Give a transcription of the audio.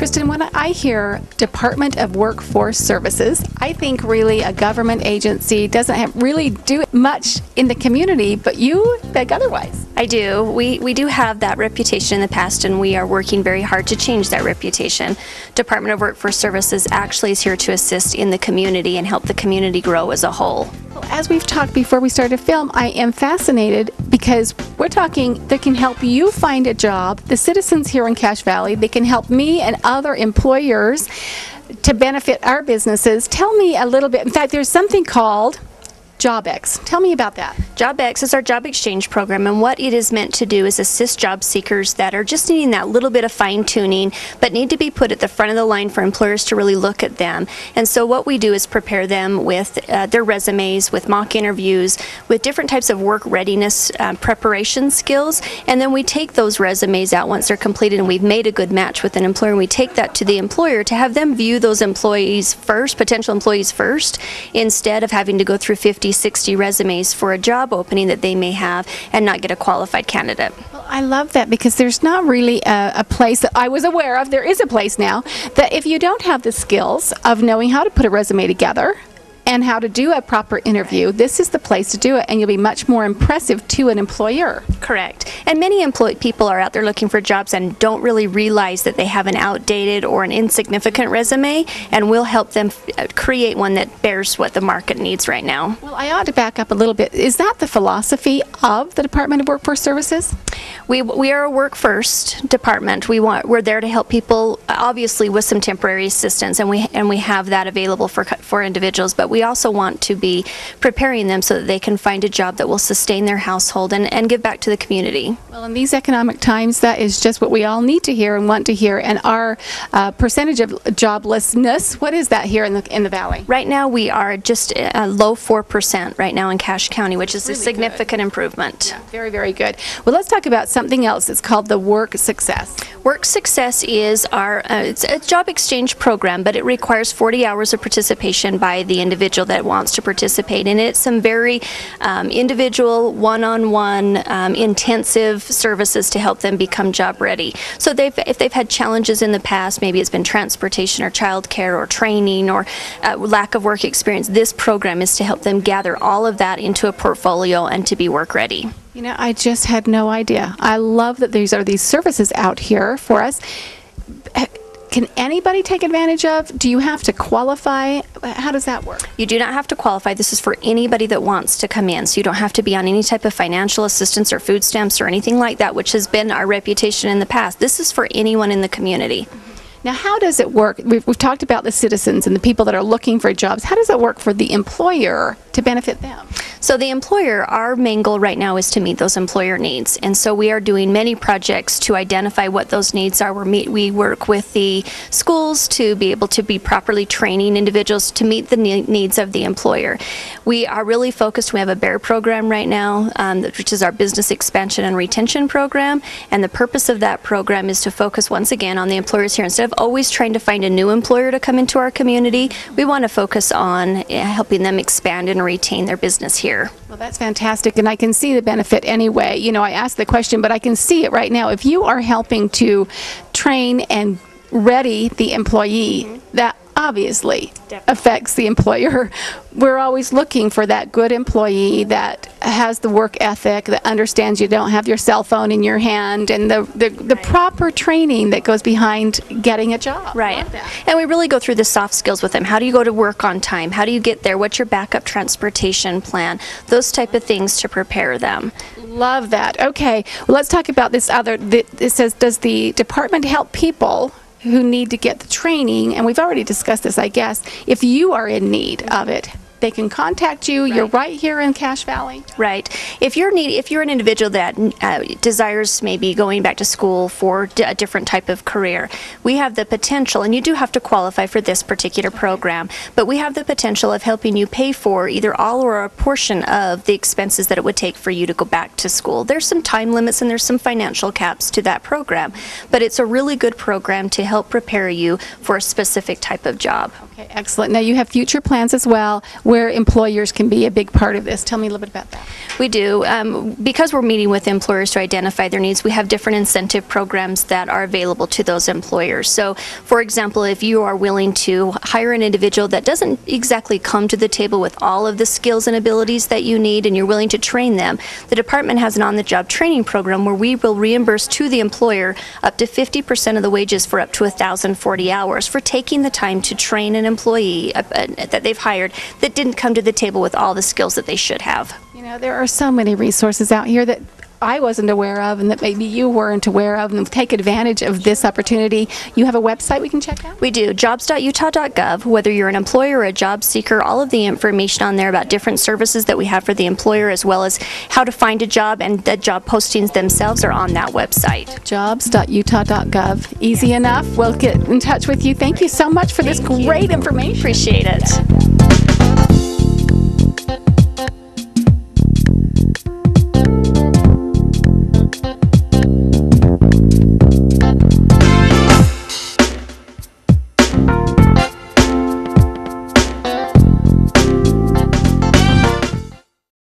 Kristen, when I hear Department of Workforce Services, I think really a government agency doesn't really do much in the community, but you think otherwise. I do. We do have that reputation in the past, and we are working very hard to change that reputation. Department of Workforce Services actually is here to assist in the community and help the community grow as a whole. Well, as we've talked before we started to film, I am fascinated because we're talking that can help you find a job. The citizens here in Cache Valley, they can help me and other employers to benefit our businesses. Tell me a little bit. In fact, there's something called JobX. Tell me about that. JobX is our job exchange program, and what it is meant to do is assist job seekers that are just needing that little bit of fine-tuning but need to be put at the front of the line for employers to really look at them. And so what we do is prepare them with their resumes, with mock interviews, with different types of work readiness preparation skills, and then we take those resumes out once they're completed and we've made a good match with an employer, and we take that to the employer to have them view those employees first, potential employees first, instead of having to go through 50, 60 resumes for a job opening that they may have and not get a qualified candidate. Well, I love that because there's not really a place that I was aware of. There is a place now that if you don't have the skills of knowing how to put a resume together and how to do a proper interview, this is the place to do it, and you'll be much more impressive to an employer. Correct. And many people are out there looking for jobs and don't really realize that they have an outdated or an insignificant resume, and we'll help them create one that bears what the market needs right now. Well, I ought to back up a little bit. Is that the philosophy of the Department of Workforce Services? We are a work first department. We're there to help people, obviously with some temporary assistance, and we have that available for individuals, but we also want to be preparing them so that they can find a job that will sustain their household and give back to the community. Well, in these economic times, that is just what we all need to hear and want to hear. And our percentage of joblessness, what is that here in the valley? Right now, we are just low 4% right now in Cache County, which is really a significant improvement. Yeah, very, very good. Well, let's talk about something else. It's called the Work Success. Work Success is it's a job exchange program, but it requires 40 hours of participation by the individual that wants to participate, and it's some very individual, one-on-one, intensive services to help them become job ready. So if they've had challenges in the past, maybe it's been transportation or childcare or training or lack of work experience, this program is to help them gather all of that into a portfolio and to be work ready. You know, I just had no idea. I love that these are these services out here for us. Can anybody take advantage of? Do you have to qualify? How does that work? You do not have to qualify. This is for anybody that wants to come in, so you don't have to be on any type of financial assistance or food stamps or anything like that, which has been our reputation in the past. This is for anyone in the community. Now, how does it work? We've talked about the citizens and the people that are looking for jobs. How does it work for the employer to benefit them? So the employer, our main goal right now is to meet those employer needs, and so we are doing many projects to identify what those needs are. We work with the schools to be able to be properly training individuals to meet the needs of the employer. We are really focused. We have a BEAR program right now, which is our Business Expansion and Retention Program, and the purpose of that program is to focus once again on the employers here. Instead of always trying to find a new employer to come into our community, we want to focus on helping them expand and retain their business here. Well, that's fantastic, and I can see the benefit anyway. You know, I asked the question, but I can see it right now. If you are helping to train and ready the employee, that obviously affects the employer. We're always looking for that good employee that has the work ethic, that understands you don't have your cell phone in your hand, and the proper training that goes behind getting a job. Right. And we really go through the soft skills with them. How do you go to work on time? How do you get there? What's your backup transportation plan? Those type of things to prepare them. Love that. Okay, well, let's talk about this other. It says, does the department help people who need to get the training? And we've already discussed this, I guess. If you are in need of it, they can contact you. Right. You're right here in Cache Valley. Right. If you're an individual that desires maybe going back to school for a different type of career, we have the potential, and you do have to qualify for this particular program, but we have the potential of helping you pay for either all or a portion of the expenses that it would take for you to go back to school. There's some time limits and there's some financial caps to that program, but it's a really good program to help prepare you for a specific type of job. Okay, excellent. Now you have future plans as well. where employers can be a big part of this. Tell me a little bit about that. We do. Because we're meeting with employers to identify their needs, we have different incentive programs that are available to those employers. So, for example, if you are willing to hire an individual that doesn't exactly come to the table with all of the skills and abilities that you need, and you're willing to train them, the department has an on-the-job training program where we will reimburse to the employer up to 50% of the wages for up to 1,040 hours for taking the time to train an employee that they've hired that didn't come to the table with all the skills that they should have. You know, there are so many resources out here that I wasn't aware of and that maybe you weren't aware of, and take advantage of this opportunity. You have a website we can check out? We do, jobs.utah.gov. Whether you're an employer or a job seeker, all of the information on there about different services that we have for the employer, as well as how to find a job and the job postings themselves, are on that website. Jobs.utah.gov. Easy enough. We'll get in touch with you. Thank you so much for this great information. Appreciate it.